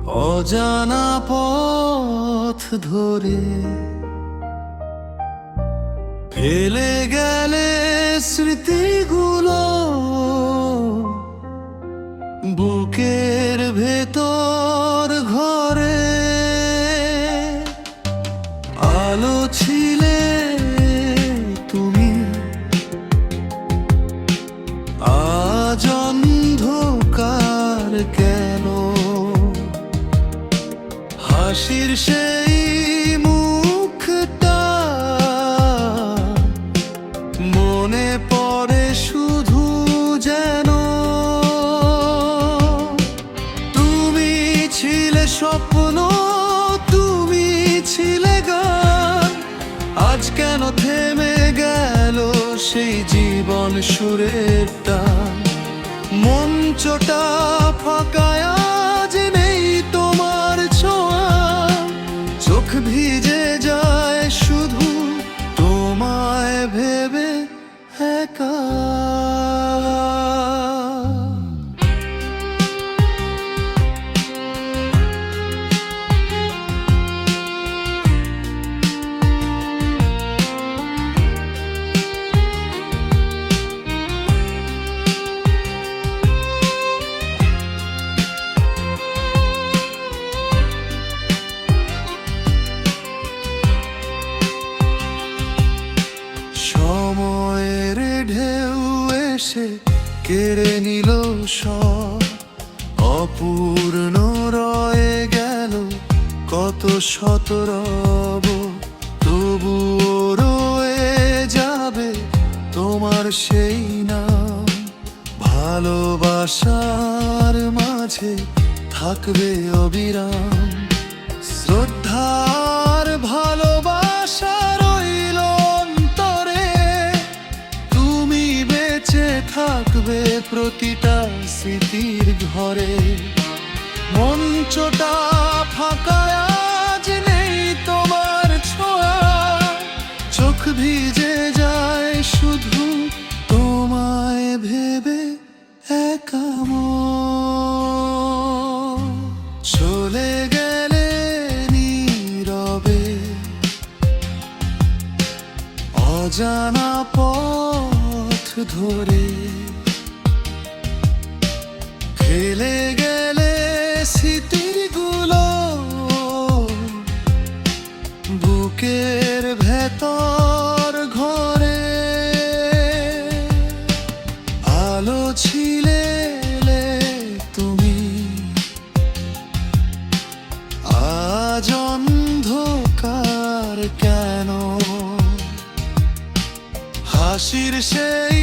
অজানা পথ ধরে ফেলে গেলে স্মৃতিগুলো বুকের ভেতর ঘরে। আলো ছিলে তুমি, আজ অন্ধকার কেন? হাসির সেই মুখটা মনে পড়ে শুধু যেন। তুমি ছিলে স্বপ্ন, তুমি ছিলে গান, আজ কেন থেমে গেল সেই জীবন সুরের টান? মঞ্চটা ফাঁকায় আজ নেই তোমার ছোঁয়া, চোখ ভিজে যায় শুধু তোমায় ভেবে একা। সময়ের ঢেউ এসে কেড়ে নিল সব, অপূর্ণ রয়ে গেল কত শত রব। তবুও রয়ে যাবে তোমার সেই নাম, ভালোবাসার মাঝে থাকবে অবিরাম। শ্রদ্ধার ভালোবাসা রইল অন্তরে, তুমি বেঁচে থাকবে প্রতিটা স্মৃতির ঘরে। মঞ্চটা ফাঁকা আজ নেই তোমার ছোঁয়া, চোখ ভিজে যায় শুধু তোমায় ভেবে একা মন। চলে গেলে নীরবে অজানা পথ ধরে, ফেলে গেলে স্মৃতিগুলো বুকের ভেতর ঘরে। আলো ছিলে তুমি, আজ অন্ধকার কেন? হাসির সেই